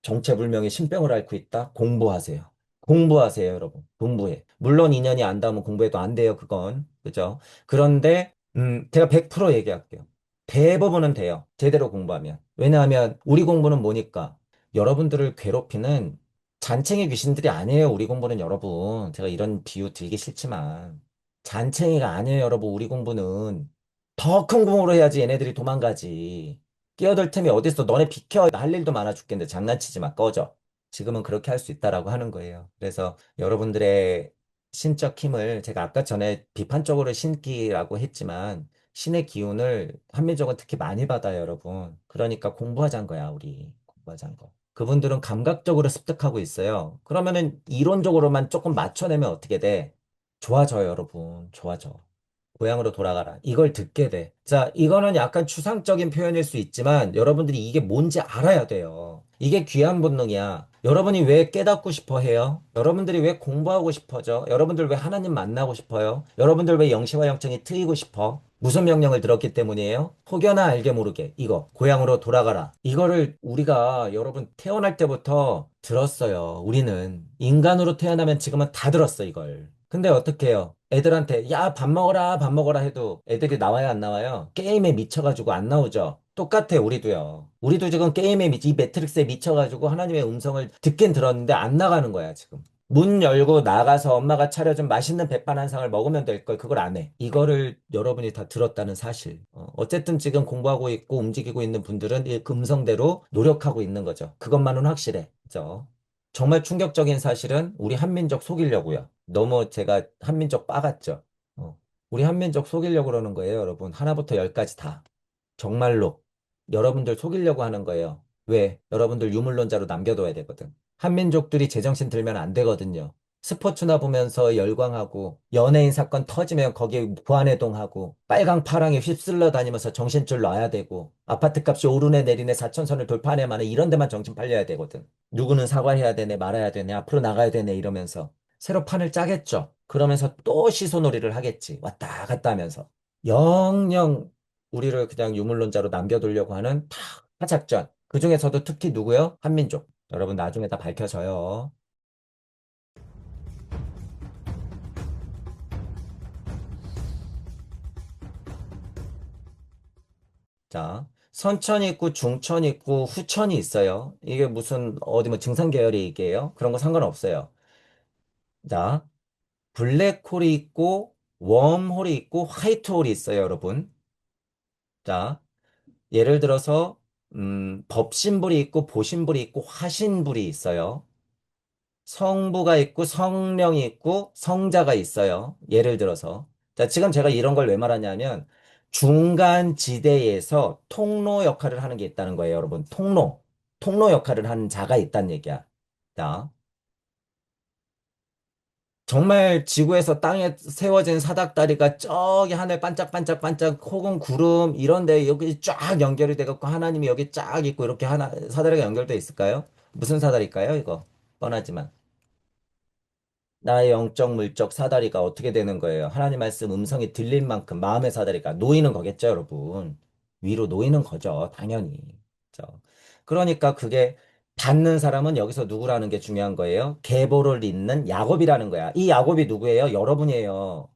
정체불명의 신병을 앓고 있다? 공부하세요. 공부하세요, 여러분. 공부해. 물론 인연이 안 닿으면 공부해도 안 돼요, 그건. 그죠? 그런데, 제가 100% 얘기할게요. 대부분은 돼요. 제대로 공부하면. 왜냐하면, 우리 공부는 뭐니까? 여러분들을 괴롭히는 잔챙이 귀신들이 아니에요, 우리 공부는 여러분. 제가 이런 비유 들기 싫지만. 잔챙이가 아니에요, 여러분. 우리 공부는. 더 큰 공부를 해야지 얘네들이 도망가지. 끼어들 틈이 어딨어. 너네 비켜. 할 일도 많아 죽겠는데 장난치지 마. 꺼져. 지금은 그렇게 할 수 있다라고 하는 거예요. 그래서 여러분들의 신적 힘을 제가 아까 전에 비판적으로 신기라고 했지만 신의 기운을 한민족은 특히 많이 받아요, 여러분. 그러니까 공부하자는 거야, 우리. 공부하자는 거. 그분들은 감각적으로 습득하고 있어요. 그러면은 이론적으로만 조금 맞춰내면 어떻게 돼? 좋아져요, 여러분. 좋아져. 고향으로 돌아가라. 이걸 듣게 돼. 자, 이거는 약간 추상적인 표현일 수 있지만 여러분들이 이게 뭔지 알아야 돼요. 이게 귀한 본능이야. 여러분이 왜 깨닫고 싶어 해요? 여러분들이 왜 공부하고 싶어져? 여러분들 왜 하나님 만나고 싶어요? 여러분들 왜 영시와 영청이 트이고 싶어? 무슨 명령을 들었기 때문이에요? 혹여나 알게 모르게 이거 고향으로 돌아가라. 이거를 우리가 여러분 태어날 때부터 들었어요. 우리는 인간으로 태어나면 지금은 다 들었어 이걸. 근데 어떻게 해요? 애들한테 야, 밥 먹어라, 밥 먹어라 해도 애들이 나와요, 안 나와요? 게임에 미쳐가지고 안 나오죠? 똑같아, 우리도요. 우리도 지금 게임에 이 매트릭스에 미쳐가지고 하나님의 음성을 듣긴 들었는데 안 나가는 거야, 지금. 문 열고 나가서 엄마가 차려준 맛있는 백반 한 상을 먹으면 될 걸 그걸 안 해. 이거를 여러분이 다 들었다는 사실. 어쨌든 지금 공부하고 있고 움직이고 있는 분들은 이 음성대로 노력하고 있는 거죠. 그것만은 확실해. 그죠? 정말 충격적인 사실은 우리 한민족 속이려고요. 너무 제가 한민족 빠갔죠. 어. 우리 한민족 속이려고 그러는 거예요, 여러분. 하나부터 열까지 다. 정말로. 여러분들 속이려고 하는 거예요. 왜? 여러분들 유물론자로 남겨둬야 되거든. 한민족들이 제정신 들면 안 되거든요. 스포츠나 보면서 열광하고 연예인 사건 터지면 거기에 부안해동하고 빨강 파랑에 휩쓸려 다니면서 정신줄 놔야 되고 아파트 값이 오르네 내리네 사천선을 돌파하네 마네 이런 데만 정신 팔려야 되거든. 누구는 사과해야 되네 말아야 되네 앞으로 나가야 되네 이러면서 새로 판을 짜겠죠. 그러면서 또 시소놀이를 하겠지. 왔다 갔다 하면서. 영영 우리를 그냥 유물론자로 남겨두려고 하는 타작전. 그 중에서도 특히 누구요? 한민족. 여러분 나중에 다 밝혀져요. 자, 선천이 있고 중천이 있고 후천이 있어요. 이게 무슨 어디 뭐 증상 계열이 얘기예요? 그런 거 상관없어요. 자, 블랙홀이 있고 웜홀이 있고 화이트홀이 있어요, 여러분. 자, 예를 들어서 법신불이 있고 보신불이 있고 화신불이 있어요. 성부가 있고 성령이 있고 성자가 있어요. 예를 들어서. 자, 지금 제가 이런 걸 왜 말하냐면 중간 지대에서 통로 역할을 하는 게 있다는 거예요, 여러분. 통로. 통로 역할을 하는 자가 있다는 얘기야. 자, 정말 지구에서 땅에 세워진 사닥다리가 저기 하늘 반짝반짝반짝 혹은 구름 이런 데 여기 쫙 연결이 돼갖고 하나님이 여기 쫙 있고 이렇게 하나 사다리가 연결돼 있을까요? 무슨 사다리일까요, 이거? 뻔하지만. 나의 영적, 물적 사다리가 어떻게 되는 거예요? 하나님 말씀 음성이 들릴 만큼 마음의 사다리가 놓이는 거겠죠, 여러분. 위로 놓이는 거죠, 당연히. 그죠? 그러니까 그게 닿는 사람은 여기서 누구라는 게 중요한 거예요. 계보를 잇는 야곱이라는 거야. 이 야곱이 누구예요? 여러분이에요.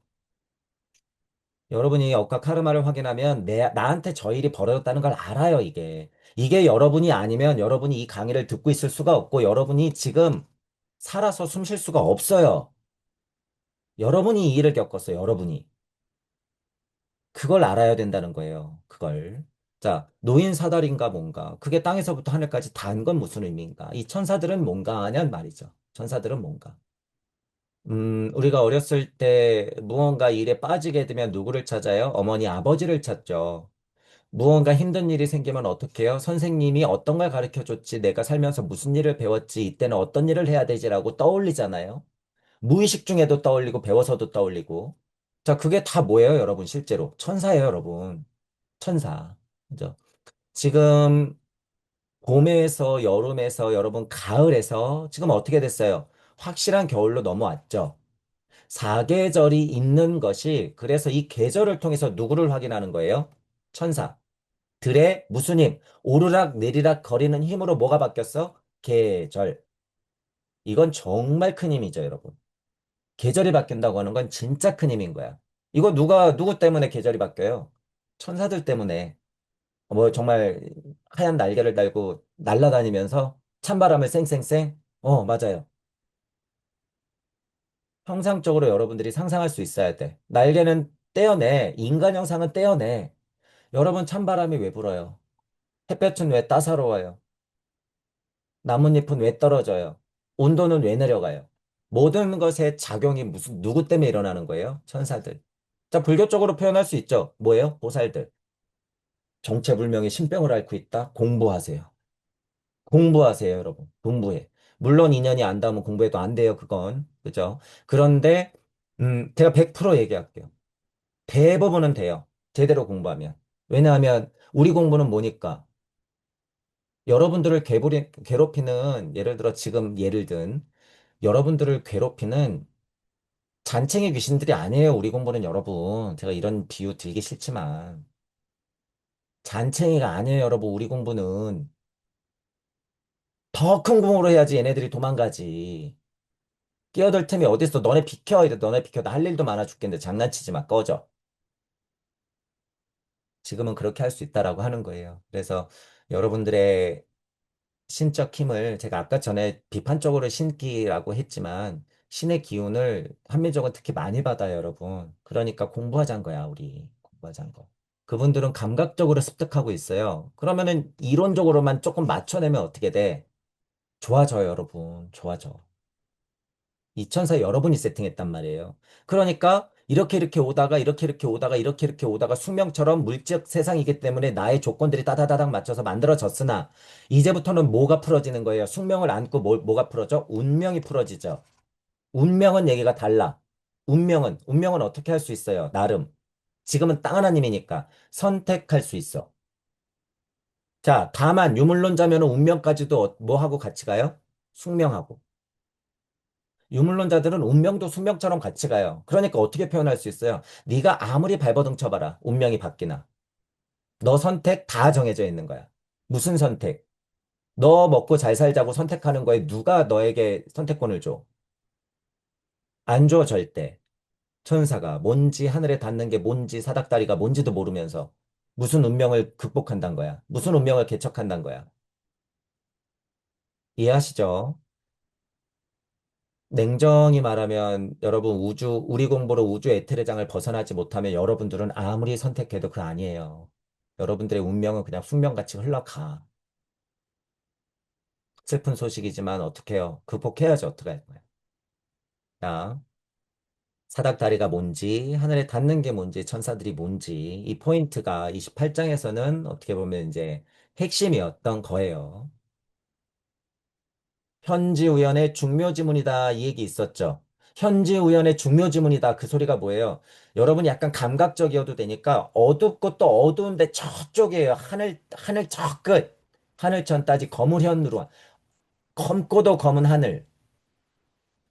여러분이 억과 카르마를 확인하면 나한테 저 일이 벌어졌다는 걸 알아요, 이게. 이게 여러분이 아니면 여러분이 이 강의를 듣고 있을 수가 없고 여러분이 지금 살아서 숨쉴 수가 없어요. 여러분이 이 일을 겪었어요, 여러분이. 그걸 알아야 된다는 거예요, 그걸. 자, 노인 사다리인가 뭔가. 그게 땅에서부터 하늘까지 닿은 건 무슨 의미인가? 이 천사들은 뭔가 하냔 말이죠. 천사들은 뭔가. 우리가 어렸을 때 무언가 일에 빠지게 되면 누구를 찾아요? 어머니, 아버지를 찾죠. 무언가 힘든 일이 생기면 어떻게 해요? 선생님이 어떤 걸 가르쳐 줬지, 내가 살면서 무슨 일을 배웠지, 이때는 어떤 일을 해야 되지라고 떠올리잖아요. 무의식 중에도 떠올리고 배워서도 떠올리고. 자, 그게 다 뭐예요, 여러분? 실제로. 천사예요, 여러분. 천사. 그죠? 지금 봄에서 여름에서 여러분 가을에서 지금 어떻게 됐어요? 확실한 겨울로 넘어왔죠. 사계절이 있는 것이 그래서 이 계절을 통해서 누구를 확인하는 거예요? 천사. 들의 무슨 힘? 오르락 내리락 거리는 힘으로 뭐가 바뀌었어? 계절. 이건 정말 큰 힘이죠, 여러분. 계절이 바뀐다고 하는 건 진짜 큰 힘인 거야. 이거 누구 때문에 계절이 바뀌어요? 천사들 때문에. 뭐 정말 하얀 날개를 달고 날아다니면서 찬바람을 쌩쌩쌩. 맞아요. 형상적으로 여러분들이 상상할 수 있어야 돼. 날개는 떼어내. 인간 형상은 떼어내. 여러분 찬바람이 왜 불어요? 햇볕은 왜 따사로워요? 나뭇잎은 왜 떨어져요? 온도는 왜 내려가요? 모든 것의 작용이 무슨 누구 때문에 일어나는 거예요? 천사들. 자, 불교적으로 표현할 수 있죠. 뭐예요? 보살들. 정체불명의 신병을 앓고 있다. 공부하세요. 공부하세요, 여러분. 공부해. 물론 인연이 안 닿으면 공부해도 안 돼요, 그건. 그죠? 그런데, 제가 100% 얘기할게요. 대부분은 돼요. 제대로 공부하면. 왜냐하면, 우리 공부는 뭐니까? 여러분들을 괴롭히는, 예를 들어 지금 예를 든, 여러분들을 괴롭히는 잔챙이 귀신들이 아니에요, 우리 공부는 여러분. 제가 이런 비유 들기 싫지만. 잔챙이가 아니에요, 여러분, 우리 공부는. 더 큰 공부를 해야지 얘네들이 도망가지. 끼어들 틈이 어딨어. 너네 비켜. 이래 너네 비켜. 나 할 일도 많아 죽겠는데 장난치지 마. 꺼져. 지금은 그렇게 할 수 있다라고 하는 거예요. 그래서 여러분들의 신적 힘을 제가 아까 전에 비판적으로 신기라고 했지만 신의 기운을 한민족은 특히 많이 받아요, 여러분. 그러니까 공부하자는 거야, 우리. 공부하자는 거. 그분들은 감각적으로 습득하고 있어요. 그러면은 이론적으로만 조금 맞춰내면 어떻게 돼? 좋아져요, 여러분. 좋아져. 이 천사 여러분이 세팅했단 말이에요. 그러니까 이렇게 오다가 이렇게 오다가 이렇게 오다가 숙명처럼 물적 세상이기 때문에 나의 조건들이 따다다닥 맞춰서 만들어졌으나 이제부터는 뭐가 풀어지는 거예요? 숙명을 안고 뭐가 풀어져? 운명이 풀어지죠. 운명은 얘기가 달라. 운명은 어떻게 할 수 있어요? 나름. 지금은 땅 하나님이니까 선택할 수 있어. 자, 다만 유물론자면 운명까지도 뭐 하고 같이 가요? 숙명하고. 유물론자들은 운명도 숙명처럼 같이 가요. 그러니까 어떻게 표현할 수 있어요? 네가 아무리 발버둥 쳐봐라. 운명이 바뀌나. 너 선택 다 정해져 있는 거야. 무슨 선택? 너 먹고 잘 살자고 선택하는 거에 누가 너에게 선택권을 줘? 안 줘, 절대. 천사가 뭔지 하늘에 닿는 게 뭔지 사닥다리가 뭔지도 모르면서 무슨 운명을 극복한단 거야. 무슨 운명을 개척한단 거야. 이해하시죠? 냉정히 말하면 여러분 우리 공부로 우주 에테르장을 벗어나지 못하면 여러분들은 아무리 선택해도 그 아니에요. 여러분들의 운명은 그냥 숙명같이 흘러가. 슬픈 소식이지만 어떡해요? 극복해야지 어떡할 거야. 자, 사닥다리가 뭔지, 하늘에 닿는 게 뭔지, 천사들이 뭔지, 이 포인트가 28장에서는 어떻게 보면 이제 핵심이었던 거예요. 현지우연의 중묘지문이다 이 얘기 있었죠. 현지우연의 중묘지문이다 그 소리가 뭐예요? 여러분이 약간 감각적이어도 되니까 어둡고 또 어두운데 저쪽이에요. 하늘 저 끝. 하늘천 따지 거무현으로 검고도 검은 하늘.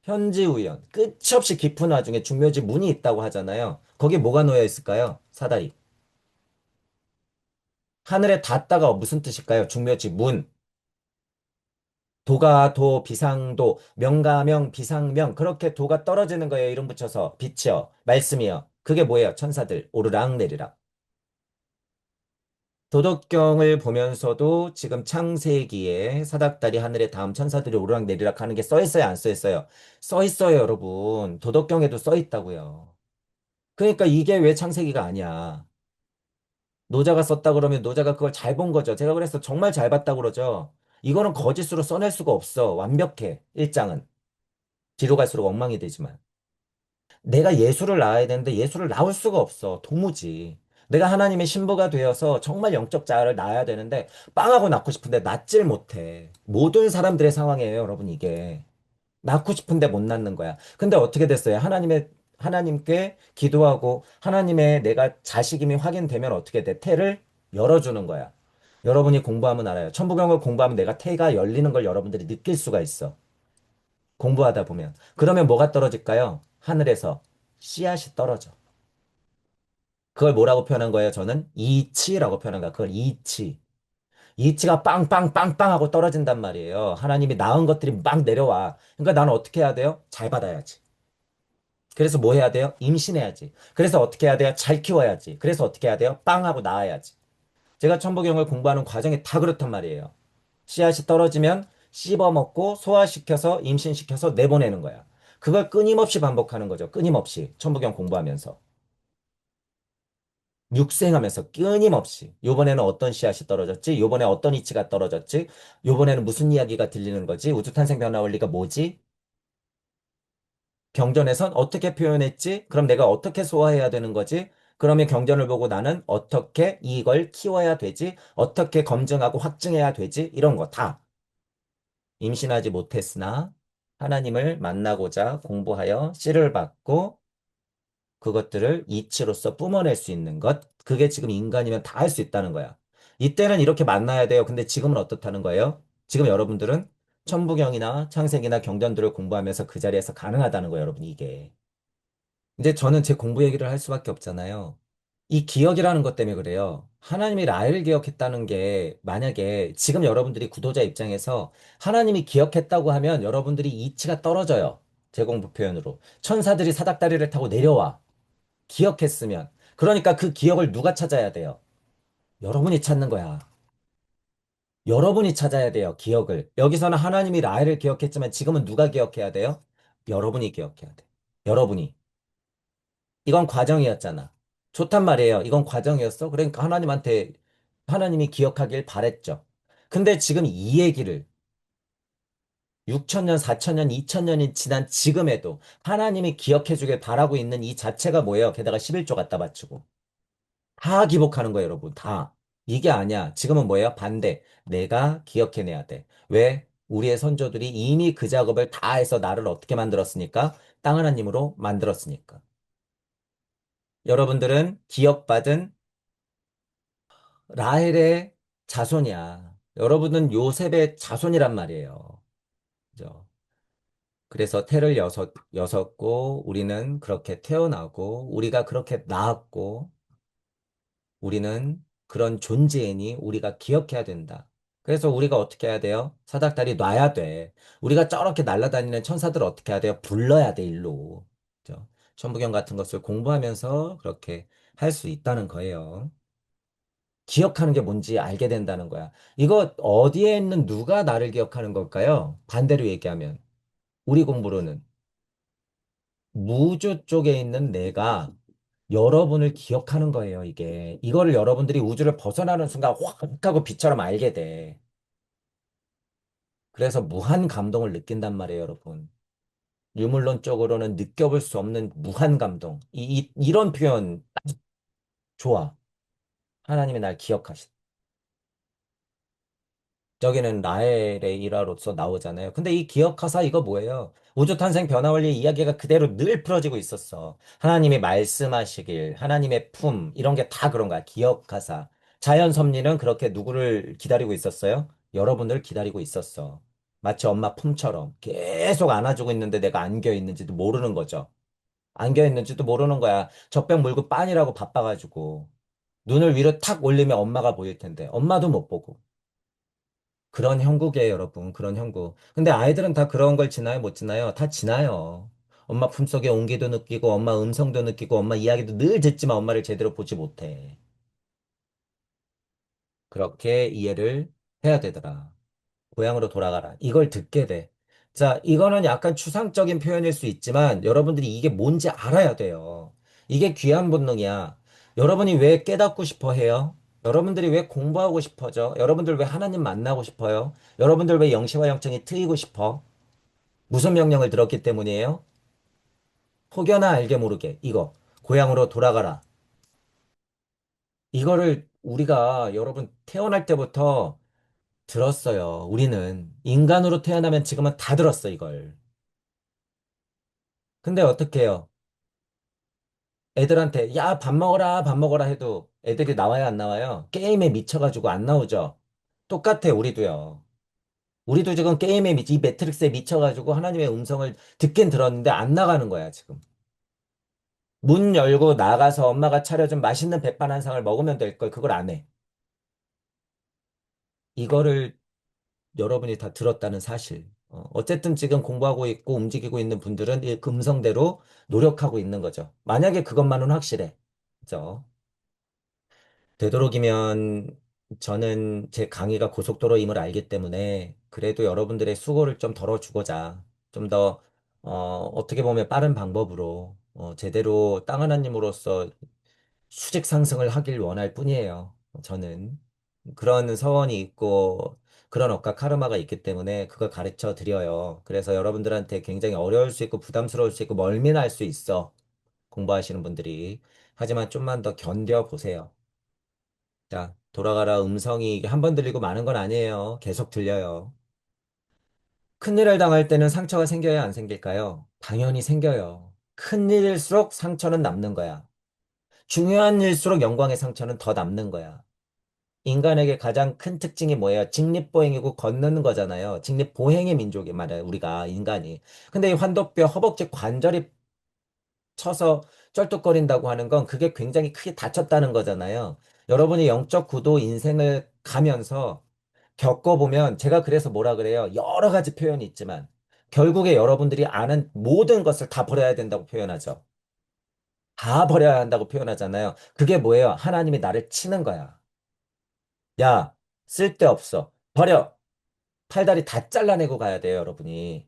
현지우연 끝이 없이 깊은 와중에 중묘지문이 있다고 하잖아요. 거기에 뭐가 놓여 있을까요? 사다리. 하늘에 닿다가 무슨 뜻일까요? 중묘지문. 도가 도, 비상도, 명가명, 비상명, 그렇게 도가 떨어지는 거예요. 이름 붙여서. 빛이요. 말씀이요. 그게 뭐예요? 천사들. 오르락 내리락. 도덕경을 보면서도 지금 창세기에 사닥다리 하늘에 닿음 천사들이 오르락 내리락 하는 게 써 있어요? 안 써 있어요? 써 있어요, 여러분. 도덕경에도 써 있다고요. 그러니까 이게 왜 창세기가 아니야? 노자가 썼다 그러면 노자가 그걸 잘 본 거죠. 제가 그래서 정말 잘 봤다고 그러죠. 이거는 거짓으로 써낼 수가 없어. 완벽해. 일장은. 뒤로 갈수록 엉망이 되지만. 내가 예수를 낳아야 되는데 예수를 낳을 수가 없어. 도무지. 내가 하나님의 신부가 되어서 정말 영적 자아를 낳아야 되는데 빵하고 낳고 싶은데 낳질 못해. 모든 사람들의 상황이에요, 여러분, 이게. 낳고 싶은데 못 낳는 거야. 근데 어떻게 됐어요? 하나님께 기도하고 하나님의 내가 자식임이 확인되면 어떻게 돼? 태를 열어주는 거야. 여러분이 공부하면 알아요. 천부경을 공부하면 내가 태가 열리는 걸 여러분들이 느낄 수가 있어. 공부하다 보면. 그러면 뭐가 떨어질까요? 하늘에서 씨앗이 떨어져. 그걸 뭐라고 표현한 거예요? 저는 이치라고 표현한 거야. 그걸 이치. 이치가 빵빵빵빵 하고 떨어진단 말이에요. 하나님이 낳은 것들이 막 내려와. 그러니까 나는 어떻게 해야 돼요? 잘 받아야지. 그래서 뭐 해야 돼요? 임신해야지. 그래서 어떻게 해야 돼요? 잘 키워야지. 그래서 어떻게 해야 돼요? 빵 하고 낳아야지. 제가 천부경을 공부하는 과정이 다 그렇단 말이에요. 씨앗이 떨어지면 씹어먹고 소화시켜서 임신시켜서 내보내는 거야. 그걸 끊임없이 반복하는 거죠. 끊임없이. 천부경 공부하면서. 육생하면서 끊임없이. 요번에는 어떤 씨앗이 떨어졌지? 요번에 어떤 이치가 떨어졌지? 요번에는 무슨 이야기가 들리는 거지? 우주탄생 변화 원리가 뭐지? 경전에선 어떻게 표현했지? 그럼 내가 어떻게 소화해야 되는 거지? 그러면 경전을 보고 나는 어떻게 이걸 키워야 되지? 어떻게 검증하고 확증해야 되지? 이런 거 다. 임신하지 못했으나 하나님을 만나고자 공부하여 씨를 받고 그것들을 이치로서 뿜어낼 수 있는 것. 그게 지금 인간이면 다 할 수 있다는 거야. 이때는 이렇게 만나야 돼요. 근데 지금은 어떻다는 거예요? 지금 여러분들은 천부경이나 창세기나 경전들을 공부하면서 그 자리에서 가능하다는 거예요, 여러분, 이게. 이제 저는 제 공부 얘기를 할 수밖에 없잖아요. 이 기억이라는 것 때문에 그래요. 하나님이 나를 기억했다는 게 만약에 지금 여러분들이 구도자 입장에서 하나님이 기억했다고 하면 여러분들이 이치가 떨어져요. 제 공부 표현으로. 천사들이 사닥다리를 타고 내려와. 기억했으면. 그러니까 그 기억을 누가 찾아야 돼요? 여러분이 찾는 거야. 여러분이 찾아야 돼요, 기억을. 여기서는 하나님이 나를 기억했지만 지금은 누가 기억해야 돼요? 여러분이 기억해야 돼. 여러분이. 이건 과정이었잖아. 좋단 말이에요. 이건 과정이었어. 그러니까 하나님한테 하나님이 기억하길 바랬죠. 근데 지금 이 얘기를 6천년, 4천년, 2천년이 지난 지금에도 하나님이 기억해 주길 바라고 있는 이 자체가 뭐예요? 게다가 11조 갖다 바치고. 다 기복하는 거예요, 여러분. 다. 이게 아니야. 지금은 뭐예요? 반대. 내가 기억해내야 돼. 왜? 우리의 선조들이 이미 그 작업을 다 해서 나를 어떻게 만들었으니까? 땅 하나님으로 만들었으니까. 여러분들은 기억받은 라헬의 자손이야. 여러분은 요셉의 자손이란 말이에요. 그죠? 그래서 태를 여섰고, 우리는 그렇게 태어나고, 우리가 그렇게 낳았고, 우리는 그런 존재이니 우리가 기억해야 된다. 그래서 우리가 어떻게 해야 돼요? 사닥다리 놔야 돼. 우리가 저렇게 날아다니는 천사들을 어떻게 해야 돼요? 불러야 돼, 일로. 그죠? 천부경 같은 것을 공부하면서 그렇게 할 수 있다는 거예요. 기억하는 게 뭔지 알게 된다는 거야. 이거 어디에 있는 누가 나를 기억하는 걸까요? 반대로 얘기하면 우리 공부로는 무주 쪽에 있는 내가 여러분을 기억하는 거예요, 이게. 이거를 여러분들이 우주를 벗어나는 순간 확 하고 빛처럼 알게 돼. 그래서 무한 감동을 느낀단 말이에요, 여러분. 유물론적으로는 느껴볼 수 없는 무한 감동. 이런 표현 좋아. 하나님이 날 기억하시. 저기는 라헬의 일화로서 나오잖아요. 근데 이 기억하사 이거 뭐예요? 우주탄생 변화원리 이야기가 그대로 늘 풀어지고 있었어. 하나님이 말씀하시길, 하나님의 품, 이런 게 다 그런 거야. 기억하사. 자연 섭리는 그렇게 누구를 기다리고 있었어요? 여러분을 기다리고 있었어. 마치 엄마 품처럼 계속 안아주고 있는데 내가 안겨 있는지도 모르는 거죠. 안겨 있는지도 모르는 거야. 젖병 물고 빤이라고 바빠가지고. 눈을 위로 탁 올리면 엄마가 보일 텐데 엄마도 못 보고. 그런 형국이에요, 여러분. 그런 형국. 근데 아이들은 다 그런 걸 지나요, 못 지나요? 다 지나요. 엄마 품속의 온기도 느끼고, 엄마 음성도 느끼고, 엄마 이야기도 늘 듣지만 엄마를 제대로 보지 못해. 그렇게 이해를 해야 되더라. 고향으로 돌아가라. 이걸 듣게 돼. 자, 이거는 약간 추상적인 표현일 수 있지만 여러분들이 이게 뭔지 알아야 돼요. 이게 귀한 본능이야. 여러분이 왜 깨닫고 싶어 해요? 여러분들이 왜 공부하고 싶어져? 여러분들 왜 하나님 만나고 싶어요? 여러분들 왜 영시와 영적이 트이고 싶어? 무슨 명령을 들었기 때문이에요? 혹여나 알게 모르게 이거 고향으로 돌아가라. 이거를 우리가 여러분 태어날 때부터 들었어요. 우리는 인간으로 태어나면 지금은 다 들었어, 이걸. 근데 어떻게 해요? 애들한테 야, 밥 먹어라, 밥 먹어라 해도 애들이 나와요, 안 나와요? 게임에 미쳐가지고 안 나오죠? 똑같아, 우리도요. 우리도 지금 게임에 이 매트릭스에 미쳐가지고 하나님의 음성을 듣긴 들었는데 안 나가는 거야, 지금. 문 열고 나가서 엄마가 차려준 맛있는 백반 한 상을 먹으면 될 걸 그걸 안 해. 이거를 여러분이 다 들었다는 사실. 어쨌든 지금 공부하고 있고 움직이고 있는 분들은 이 음성대로 노력하고 있는 거죠. 만약에 그것만은 확실해. 그죠? 되도록이면 저는 제 강의가 고속도로임을 알기 때문에 그래도 여러분들의 수고를 좀 덜어주고자 좀 더, 어떻게 보면 빠른 방법으로, 제대로 땅 하나님으로서 수직 상승을 하길 원할 뿐이에요. 저는. 그런 서원이 있고 그런 억과 카르마가 있기 때문에 그걸 가르쳐 드려요. 그래서 여러분들한테 굉장히 어려울 수 있고 부담스러울 수 있고 멀미날 수 있어. 공부하시는 분들이. 하지만 좀만 더 견뎌 보세요. 자, 돌아가라 음성이 한 번 들리고 마는 건 아니에요. 계속 들려요. 큰일을 당할 때는 상처가 생겨야 안 생길까요? 당연히 생겨요. 큰일일수록 상처는 남는 거야. 중요한 일수록 영광의 상처는 더 남는 거야. 인간에게 가장 큰 특징이 뭐예요? 직립보행이고 걷는 거잖아요. 직립보행의 민족이 말이에요. 우리가 인간이. 근데 이 환도뼈 허벅지 관절이 쳐서 쩔뚝거린다고 하는 건 그게 굉장히 크게 다쳤다는 거잖아요. 여러분이 영적 구도 인생을 가면서 겪어보면 제가 그래서 뭐라 그래요? 여러 가지 표현이 있지만 결국에 여러분들이 아는 모든 것을 다 버려야 된다고 표현하죠. 다 버려야 한다고 표현하잖아요. 그게 뭐예요? 하나님이 나를 치는 거야. 야, 쓸데없어. 버려. 팔다리 다 잘라내고 가야 돼요, 여러분이.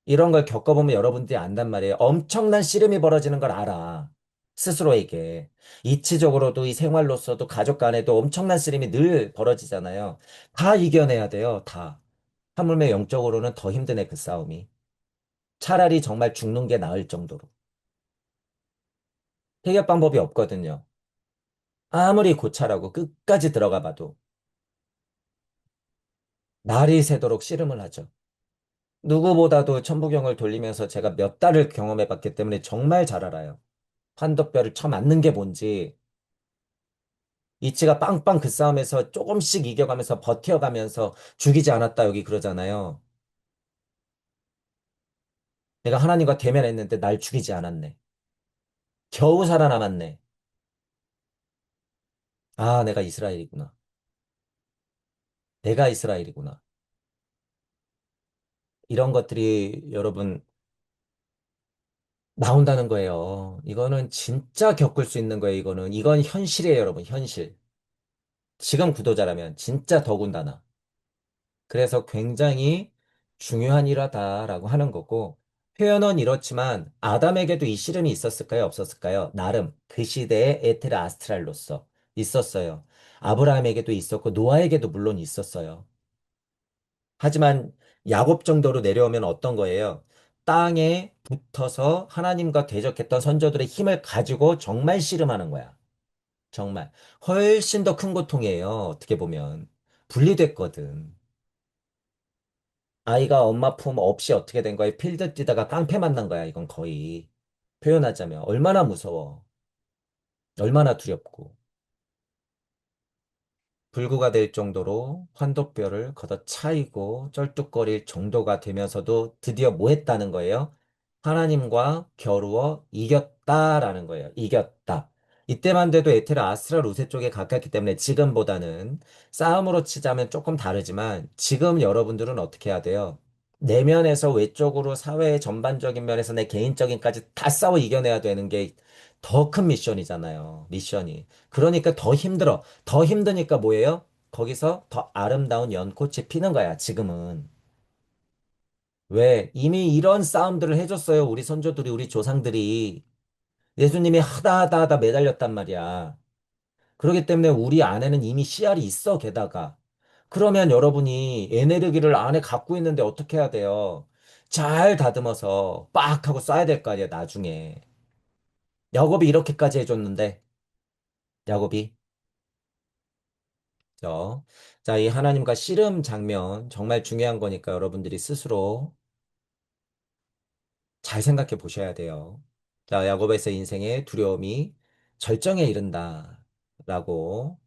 이런 걸 겪어보면 여러분들이 안단 말이에요. 엄청난 씨름이 벌어지는 걸 알아. 스스로에게. 이치적으로도 이 생활로서도 가족 간에도 엄청난 씨름이 늘 벌어지잖아요. 다 이겨내야 돼요, 다. 하물며 영적으로는 더 힘드네, 그 싸움이. 차라리 정말 죽는 게 나을 정도로. 해결 방법이 없거든요. 아무리 고찰하고 끝까지 들어가 봐도 날이 새도록 씨름을 하죠. 누구보다도 천부경을 돌리면서 제가 몇 달을 경험해 봤기 때문에 정말 잘 알아요. 환도뼈를 쳐맞는 게 뭔지, 이치가 빵빵 그 싸움에서 조금씩 이겨가면서 버텨가면서 죽이지 않았다 여기 그러잖아요. 내가 하나님과 대면했는데 날 죽이지 않았네. 겨우 살아남았네. 아, 내가 이스라엘이구나. 내가 이스라엘이구나. 이런 것들이 여러분 나온다는 거예요. 이거는 진짜 겪을 수 있는 거예요. 이건 현실이에요, 여러분. 현실. 지금 구도자라면 진짜 더군다나. 그래서 굉장히 중요한 일화다라고 하는 거고, 표현은 이렇지만 아담에게도 이 시련이 있었을까요? 없었을까요? 나름 그 시대의 에테르 아스트랄로서 있었어요. 아브라함에게도 있었고 노아에게도 물론 있었어요. 하지만 야곱 정도로 내려오면 어떤 거예요? 땅에 붙어서 하나님과 대적했던 선조들의 힘을 가지고 정말 씨름하는 거야. 정말. 훨씬 더 큰 고통이에요. 어떻게 보면. 분리됐거든. 아이가 엄마 품 없이 어떻게 된 거야? 필드 뛰다가 깡패 만난 거야. 이건 거의. 표현하자면. 얼마나 무서워. 얼마나 두렵고. 불구가 될 정도로 환도뼈를 걷어차이고 쩔뚝거릴 정도가 되면서도 드디어 뭐 했다는 거예요? 하나님과 겨루어 이겼다라는 거예요. 이겼다. 이때만 돼도 에테르 아스라 루세 쪽에 가깝기 때문에 지금보다는 싸움으로 치자면 조금 다르지만 지금 여러분들은 어떻게 해야 돼요? 내면에서 외적으로 사회의 전반적인 면에서 내 개인적인까지 다 싸워 이겨내야 되는 게 더 큰 미션이잖아요. 미션이. 그러니까 더 힘들어. 더 힘드니까 뭐예요? 거기서 더 아름다운 연꽃이 피는 거야, 지금은. 왜? 이미 이런 싸움들을 해줬어요. 우리 선조들이, 우리 조상들이. 예수님이 하다 하다 하다 매달렸단 말이야. 그렇기 때문에 우리 안에는 이미 씨알이 있어, 게다가. 그러면 여러분이 에네르기를 안에 갖고 있는데 어떻게 해야 돼요? 잘 다듬어서 빡 하고 쏴야 될 거 아니야, 나중에. 야곱이 이렇게까지 해줬는데, 야곱이. 자, 이 하나님과 씨름 장면 정말 중요한 거니까 여러분들이 스스로 잘 생각해 보셔야 돼요. 자, 야곱에서 인생의 두려움이 절정에 이른다라고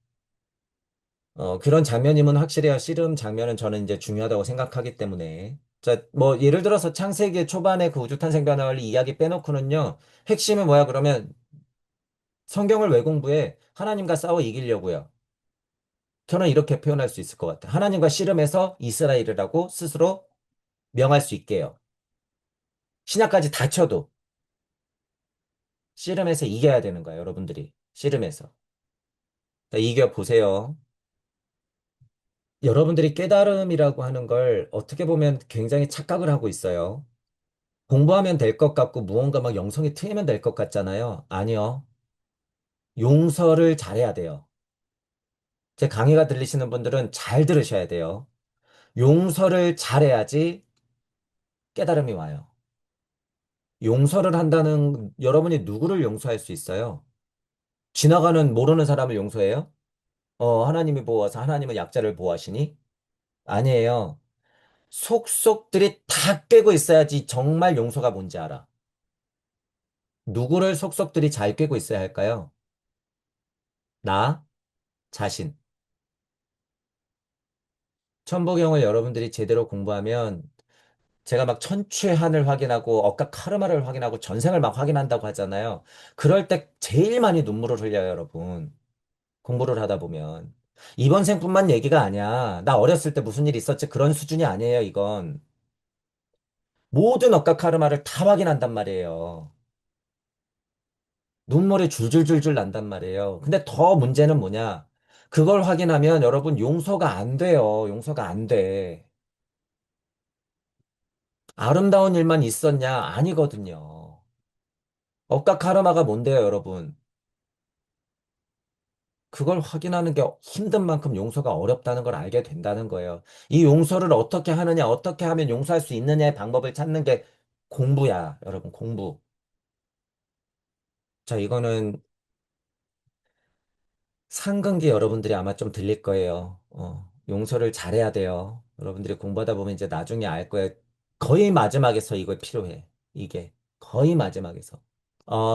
그런 장면이면 확실해요. 씨름 장면은 저는 이제 중요하다고 생각하기 때문에 자, 뭐 예를 들어서 창세기 초반에 그 우주 탄생 변화를 이야기 빼놓고는요. 핵심은 뭐야 그러면 성경을 왜 공부해? 하나님과 싸워 이기려고요. 저는 이렇게 표현할 수 있을 것 같아요. 하나님과 씨름해서 이스라엘이라고 스스로 명할 수 있게요. 신약까지 다쳐도 씨름해서 이겨야 되는 거예요, 여러분들이. 씨름해서. 이겨보세요. 여러분들이 깨달음이라고 하는 걸 어떻게 보면 굉장히 착각을 하고 있어요. 공부하면 될 것 같고 무언가 막 영성이 트이면 될 것 같잖아요. 아니요. 용서를 잘해야 돼요. 제 강의가 들리시는 분들은 잘 들으셔야 돼요. 용서를 잘해야지 깨달음이 와요. 용서를 한다는 여러분이 누구를 용서할 수 있어요? 지나가는 모르는 사람을 용서해요? 하나님이 보호하사 하나님은 약자를 보호하시니? 아니에요. 속속들이 다 깨고 있어야지 정말 용서가 뭔지 알아. 누구를 속속들이 잘 깨고 있어야 할까요? 나 자신. 천부경을 여러분들이 제대로 공부하면 제가 막 천추의 한을 확인하고 억각 카르마를 확인하고 전생을 막 확인한다고 하잖아요. 그럴 때 제일 많이 눈물을 흘려요, 여러분. 공부를 하다 보면. 이번 생뿐만 얘기가 아니야. 나 어렸을 때 무슨 일 있었지? 그런 수준이 아니에요, 이건. 모든 억각 카르마를 다 확인한단 말이에요. 눈물이 줄줄줄줄 난단 말이에요. 근데 더 문제는 뭐냐? 그걸 확인하면 여러분 용서가 안 돼요. 용서가 안 돼. 아름다운 일만 있었냐? 아니거든요. 억각 카르마가 뭔데요, 여러분? 그걸 확인하는 게 힘든 만큼 용서가 어렵다는 걸 알게 된다는 거예요. 이 용서를 어떻게 하느냐, 어떻게 하면 용서할 수 있느냐의 방법을 찾는 게 공부야, 여러분, 공부. 자, 이거는 상근기 여러분들이 아마 좀 들릴 거예요. 용서를 잘해야 돼요. 여러분들이 공부하다 보면 이제 나중에 알 거예요. 거의 마지막에서 이거 필요해. 이게. 거의 마지막에서.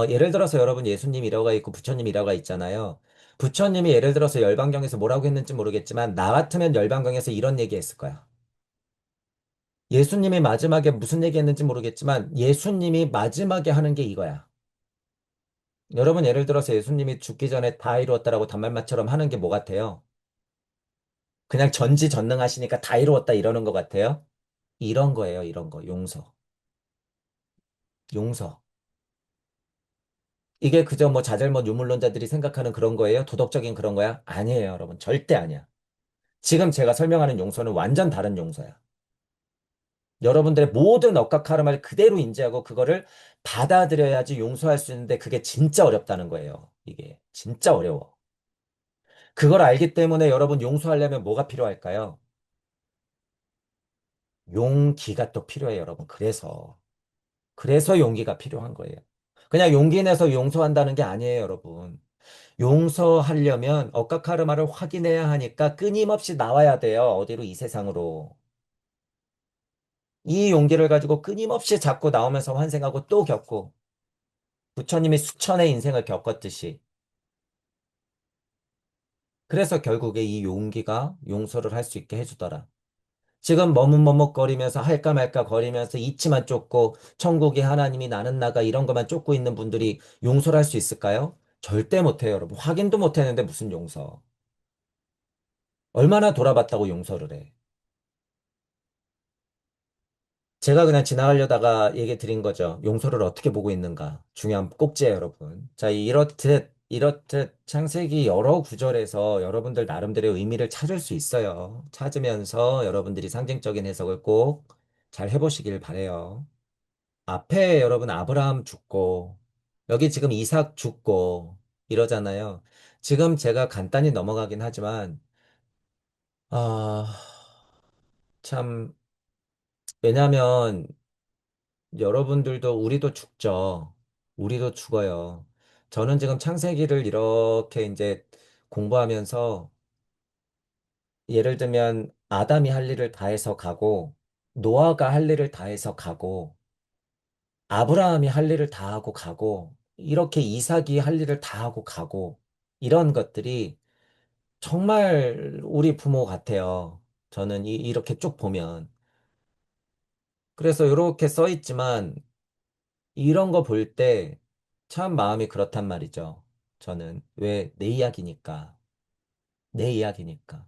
예를 들어서 여러분 예수님 일화가 있고 부처님 일화가 있잖아요. 부처님이 예를 들어서 열반경에서 뭐라고 했는지 모르겠지만 나 같으면 열반경에서 이런 얘기 했을 거야. 예수님이 마지막에 무슨 얘기 했는지 모르겠지만 예수님이 마지막에 하는 게 이거야. 여러분 예를 들어서 예수님이 죽기 전에 다 이루었다라고 단말말처럼 하는 게 뭐 같아요? 그냥 전지전능하시니까 다 이루었다 이러는 것 같아요? 이런 거예요, 이런 거. 용서. 용서. 이게 그저 뭐 자잘못 유물론자들이 생각하는 그런 거예요? 도덕적인 그런 거야? 아니에요, 여러분. 절대 아니야. 지금 제가 설명하는 용서는 완전 다른 용서야. 여러분들의 모든 억각 카르마를 그대로 인지하고 그거를 받아들여야지 용서할 수 있는데 그게 진짜 어렵다는 거예요. 이게 진짜 어려워. 그걸 알기 때문에 여러분 용서하려면 뭐가 필요할까요? 용기가 또 필요해요, 여러분. 그래서 용기가 필요한 거예요. 그냥 용기 내서 용서한다는 게 아니에요, 여러분. 용서하려면 억각 카르마를 확인해야 하니까 끊임없이 나와야 돼요. 어디로 이 세상으로. 이 용기를 가지고 끊임없이 자꾸 나오면서 환생하고 또 겪고 부처님이 수천의 인생을 겪었듯이 그래서 결국에 이 용기가 용서를 할 수 있게 해주더라. 지금 머뭇머뭇거리면서 할까 말까 거리면서 이치만 쫓고 천국이 하나님이 나는 나가 이런 것만 쫓고 있는 분들이 용서를 할 수 있을까요? 절대 못해요, 여러분. 확인도 못했는데 무슨 용서. 얼마나 돌아봤다고 용서를 해. 제가 그냥 지나가려다가 얘기 드린 거죠. 용서를 어떻게 보고 있는가. 중요한 꼭지예요, 여러분. 자, 이렇듯 창세기 여러 구절에서 여러분들 나름대로의 의미를 찾을 수 있어요. 찾으면서 여러분들이 상징적인 해석을 꼭 잘 해보시길 바래요. 앞에 여러분 아브라함 죽고, 여기 지금 이삭 죽고, 이러잖아요. 지금 제가 간단히 넘어가긴 하지만, 아, 참, 왜냐면, 여러분들도 우리도 죽죠. 우리도 죽어요. 저는 지금 창세기를 이렇게 이제 공부하면서 예를 들면 아담이 할 일을 다해서 가고 노아가 할 일을 다해서 가고 아브라함이 할 일을 다하고 가고 이렇게 이삭이 할 일을 다하고 가고 이런 것들이 정말 우리 부모 같아요. 저는 이렇게 쭉 보면. 그래서 이렇게 써 있지만 이런 거 볼 때 참 마음이 그렇단 말이죠. 저는 왜 내 이야기니까. 내 이야기니까.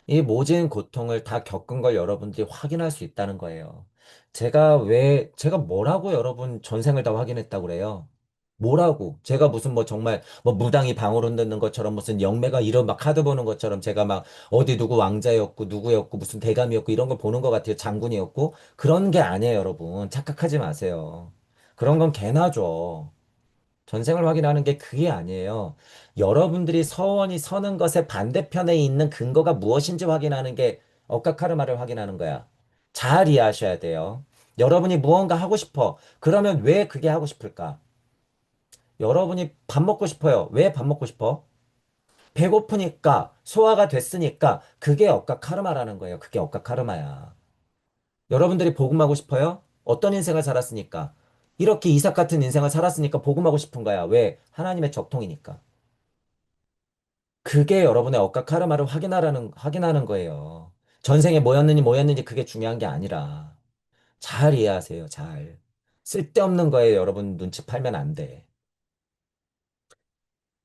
이 모진 고통을 다 겪은 걸 여러분들이 확인할 수 있다는 거예요. 제가 뭐라고 여러분 전생을 다 확인했다고 그래요? 뭐라고? 제가 무슨 뭐 정말 뭐 무당이 방울 흔드는 것처럼 무슨 영매가 이런 막 카드 보는 것처럼 제가 막 어디 누구 왕자였고 누구였고 무슨 대감이었고 이런 걸 보는 것 같아요. 장군이었고. 그런 게 아니에요, 여러분. 착각하지 마세요. 그런 건 개나 줘. 전생을 확인하는 게 그게 아니에요. 여러분들이 서원이 서는 것의 반대편에 있는 근거가 무엇인지 확인하는 게 억각 카르마를 확인하는 거야. 잘 이해하셔야 돼요. 여러분이 무언가 하고 싶어. 그러면 왜 그게 하고 싶을까? 여러분이 밥 먹고 싶어요. 왜 밥 먹고 싶어? 배고프니까, 소화가 됐으니까, 그게 억각 카르마라는 거예요. 그게 억각 카르마야. 여러분들이 복음하고 싶어요? 어떤 인생을 살았으니까? 이렇게 이삭 같은 인생을 살았으니까 복음하고 싶은 거야. 왜? 하나님의 적통이니까. 그게 여러분의 억각 카르마를 확인하는 거예요. 전생에 뭐였는지 그게 중요한 게 아니라. 잘 이해하세요, 잘. 쓸데없는 거에 여러분 눈치 팔면 안 돼.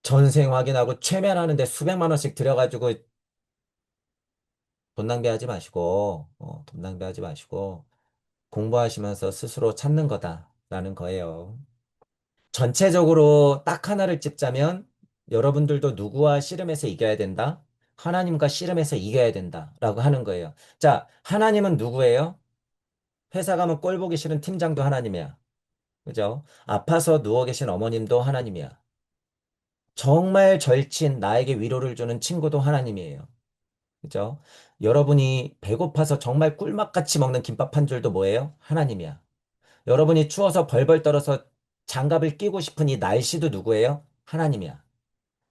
전생 확인하고 최면하는데 수백만 원씩 들여가지고 돈 낭비하지 마시고, 돈 낭비하지 마시고, 공부하시면서 스스로 찾는 거다라는 거예요. 전체적으로 딱 하나를 찝자면 여러분들도 누구와 씨름해서 이겨야 된다? 하나님과 씨름해서 이겨야 된다라고 하는 거예요. 자, 하나님은 누구예요? 회사 가면 꼴 보기 싫은 팀장도 하나님이야. 그죠? 아파서 누워 계신 어머님도 하나님이야. 정말 절친 나에게 위로를 주는 친구도 하나님이에요. 그죠? 여러분이 배고파서 정말 꿀맛같이 먹는 김밥 한 줄도 뭐예요? 하나님이야. 여러분이 추워서 벌벌 떨어서 장갑을 끼고 싶은 이 날씨도 누구예요? 하나님이야.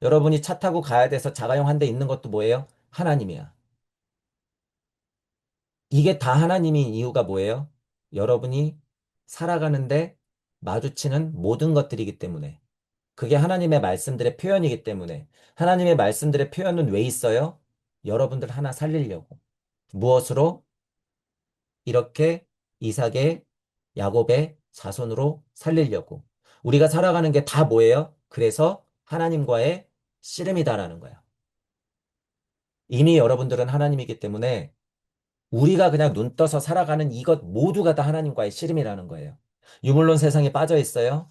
여러분이 차 타고 가야 돼서 자가용 한 대 있는 것도 뭐예요? 하나님이야. 이게 다 하나님인 이유가 뭐예요? 여러분이 살아가는데 마주치는 모든 것들이기 때문에. 그게 하나님의 말씀들의 표현이기 때문에. 하나님의 말씀들의 표현은 왜 있어요? 여러분들 하나 살리려고. 무엇으로? 이렇게 이삭의 야곱의 자손으로 살리려고. 우리가 살아가는 게 다 뭐예요? 그래서 하나님과의 씨름이다라는 거야. 이미 여러분들은 하나님이기 때문에 우리가 그냥 눈 떠서 살아가는 이것 모두가 다 하나님과의 씨름이라는 거예요. 유물론 세상에 빠져 있어요?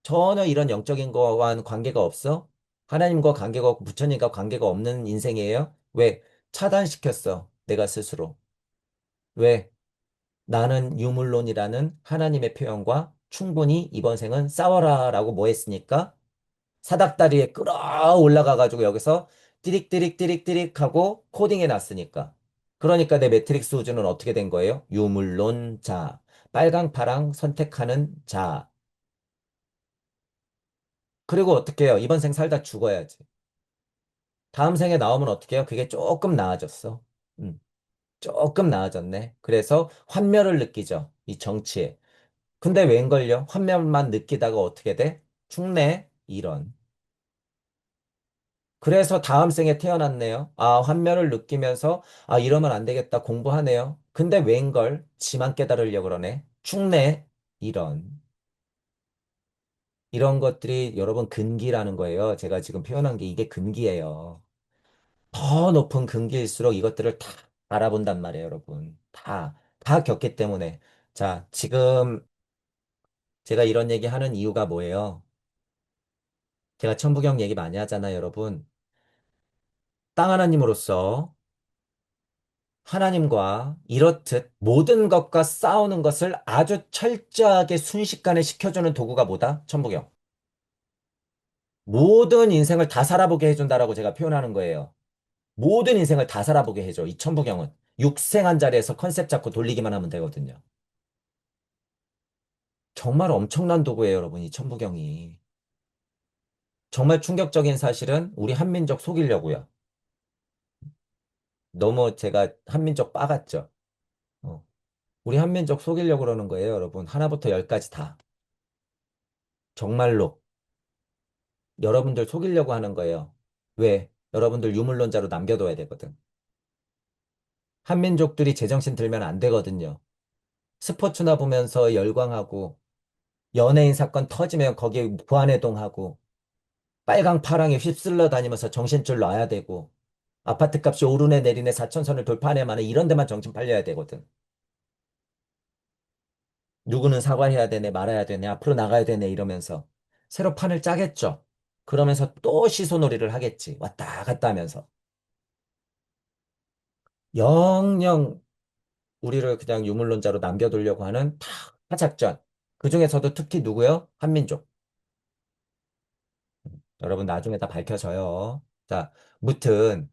전혀 이런 영적인 거와는 관계가 없어? 하나님과 관계가 없고 부처님과 관계가 없는 인생이에요? 왜? 차단시켰어. 내가 스스로. 왜? 나는 유물론이라는 하나님의 표현과 충분히 이번 생은 싸워라라고 뭐 했으니까? 사닥다리에 끌어올라가가지고 여기서 띠릭띠릭띠릭띠릭 하고 코딩해 놨으니까. 그러니까 내 매트릭스 우주는 어떻게 된 거예요? 유물론자. 빨강, 파랑 선택하는 자. 그리고 어떻게 해요? 이번 생 살다 죽어야지. 다음 생에 나오면 어떻게 해요? 그게 조금 나아졌어. 음, 조금 나아졌네. 그래서 환멸을 느끼죠. 이 정치에. 근데 웬걸요? 환멸만 느끼다가 어떻게 돼? 죽네. 이런. 그래서 다음 생에 태어났네요. 아, 환멸을 느끼면서, 아, 이러면 안 되겠다. 공부하네요. 근데 웬걸? 지만 깨달으려고 그러네. 죽네. 이런. 이런 것들이 여러분 근기라는 거예요. 제가 지금 표현한 게 이게 근기예요. 더 높은 근기일수록 이것들을 다 알아본단 말이에요, 여러분. 다 겪기 때문에. 자, 지금 제가 이런 얘기 하는 이유가 뭐예요? 제가 천부경 얘기 많이 하잖아요, 여러분. 땅 하나님으로서 하나님과 이렇듯 모든 것과 싸우는 것을 아주 철저하게 순식간에 시켜주는 도구가 뭐다? 천부경. 모든 인생을 다 살아보게 해준다라고 제가 표현하는 거예요. 모든 인생을 다 살아보게 해줘. 이 천부경은. 육생 한 자리에서 컨셉 잡고 돌리기만 하면 되거든요. 정말 엄청난 도구예요, 여러분, 이 천부경이. 정말 충격적인 사실은 우리 한민족 속이려고요. 너무 제가 한민족 빠갔죠. 어. 우리 한민족 속이려고 그러는 거예요, 여러분. 하나부터 열까지 다. 정말로. 여러분들 속이려고 하는 거예요. 왜? 여러분들 유물론자로 남겨둬야 되거든. 한민족들이 제정신 들면 안 되거든요. 스포츠나 보면서 열광하고, 연예인 사건 터지면 거기에 부안해동하고, 빨강 파랑에 휩쓸러 다니면서 정신줄 놔야 되고, 아파트 값이 오르네 내리네 사천선을 돌파하네 마네 이런 데만 정신 팔려야 되거든. 누구는 사과해야 되네 말아야 되네 앞으로 나가야 되네 이러면서 새로 판을 짜겠죠. 그러면서 또 시소놀이를 하겠지. 왔다 갔다 하면서. 영영 우리를 그냥 유물론자로 남겨두려고 하는 타작전. 그중에서도 특히 누구요? 한민족. 여러분 나중에 다 밝혀져요. 자, 무튼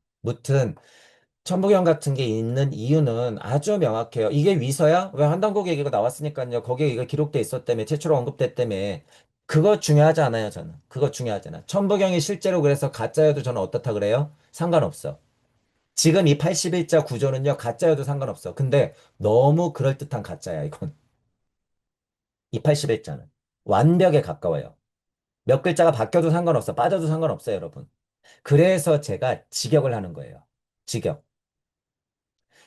천부경 같은 게 있는 이유는 아주 명확해요. 이게 위서야? 왜 한당국 얘기가 나왔으니까요. 거기에 이거 기록돼 있었다며 최초로 언급됐다며. 그거 중요하지 않아요, 저는. 그거 중요하지 않아. 천부경이 실제로 그래서 가짜여도 저는 어떻다 그래요? 상관없어. 지금 이 81자 구조는요, 가짜여도 상관없어. 근데 너무 그럴듯한 가짜야, 이건. 이 81자는. 완벽에 가까워요. 몇 글자가 바뀌어도 상관없어. 빠져도 상관없어요, 여러분. 그래서 제가 직역을 하는 거예요. 직역.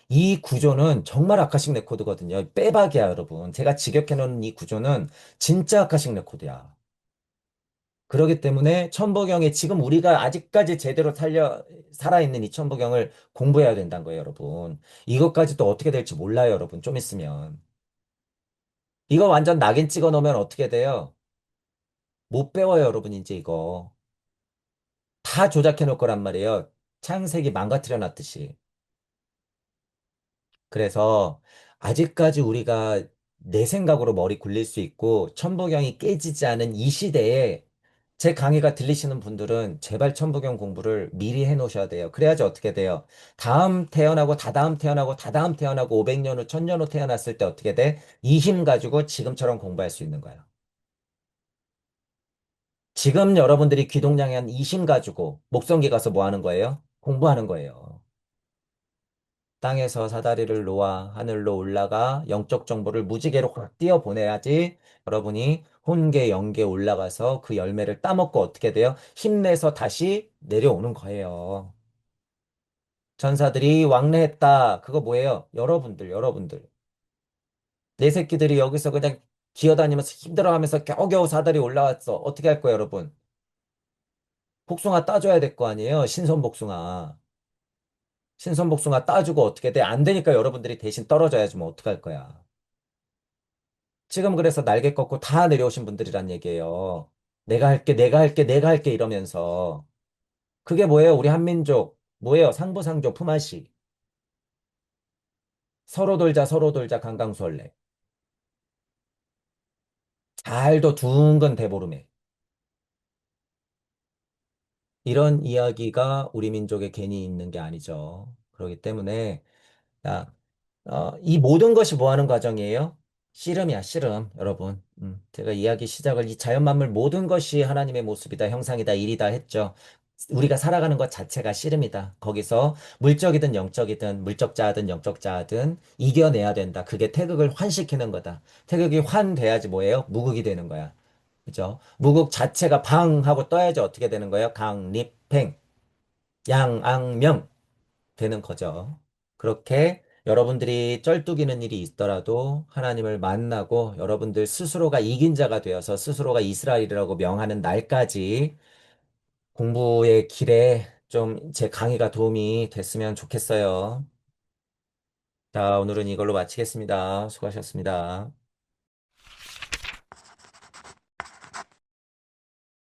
이 구조는 정말 아카식 레코드거든요. 빼박이야, 여러분. 제가 직역해놓은 이 구조는 진짜 아카식 레코드야. 그렇기 때문에 천부경이 지금 우리가 아직까지 제대로 살아있는 이 천부경을 공부해야 된다는 거예요, 여러분. 이것까지 또 어떻게 될지 몰라요, 여러분. 좀 있으면. 이거 완전 낙인 찍어 놓으면 어떻게 돼요? 못 배워요, 여러분, 이제 이거. 다 조작해 놓을 거란 말이에요. 창세기 망가뜨려 놨듯이. 그래서 아직까지 우리가 내 생각으로 머리 굴릴 수 있고 천부경이 깨지지 않은 이 시대에 제 강의가 들리시는 분들은 제발 천부경 공부를 미리 해 놓으셔야 돼요. 그래야지 어떻게 돼요? 다음 태어나고 다다음 태어나고 다다음 태어나고 500년 후, 1000년 후 태어났을 때 어떻게 돼? 이 힘 가지고 지금처럼 공부할 수 있는 거예요. 지금 여러분들이 귀동냥한 이 힘 가지고 목성기 가서 뭐 하는 거예요? 공부하는 거예요. 땅에서 사다리를 놓아 하늘로 올라가 영적 정보를 무지개로 확 띄어보내야지 여러분이 혼계, 영계 올라가서 그 열매를 따먹고 어떻게 돼요? 힘내서 다시 내려오는 거예요. 전사들이 왕래했다. 그거 뭐예요? 여러분들. 내 새끼들이 여기서 그냥 기어다니면서 힘들어하면서 겨우겨우 사다리 올라왔어. 어떻게 할 거예요, 여러분? 복숭아 따줘야 될 거 아니에요? 신선복숭아. 신선복숭아 따주고 어떻게 돼? 안 되니까 여러분들이 대신 떨어져야지 뭐 어떡할 거야. 지금 그래서 날개 꺾고 다 내려오신 분들이란 얘기예요. 내가 할게 이러면서. 그게 뭐예요? 우리 한민족. 뭐예요? 상부상조 품앗이. 서로 돌자 강강수월래. 잘도 둥근 대보름에. 이런 이야기가 우리 민족에 괜히 있는 게 아니죠. 그렇기 때문에 야, 이 모든 것이 뭐 하는 과정이에요? 씨름이야, 씨름, 여러분. 제가 이야기 시작을 이 자연만물 모든 것이 하나님의 모습이다, 형상이다, 일이다 했죠. 우리가 살아가는 것 자체가 씨름이다. 거기서 물적이든 영적이든 물적자든 영적자든 이겨내야 된다. 그게 태극을 환시키는 거다. 태극이 환돼야지 뭐예요? 무극이 되는 거야. 그죠? 무극 자체가 방 하고 떠야지 어떻게 되는 거예요? 강립팽, 양앙명. 되는 거죠. 그렇게 여러분들이 쩔뚝이는 일이 있더라도 하나님을 만나고 여러분들 스스로가 이긴 자가 되어서 스스로가 이스라엘이라고 명하는 날까지 공부의 길에 좀 제 강의가 도움이 됐으면 좋겠어요. 자, 오늘은 이걸로 마치겠습니다. 수고하셨습니다.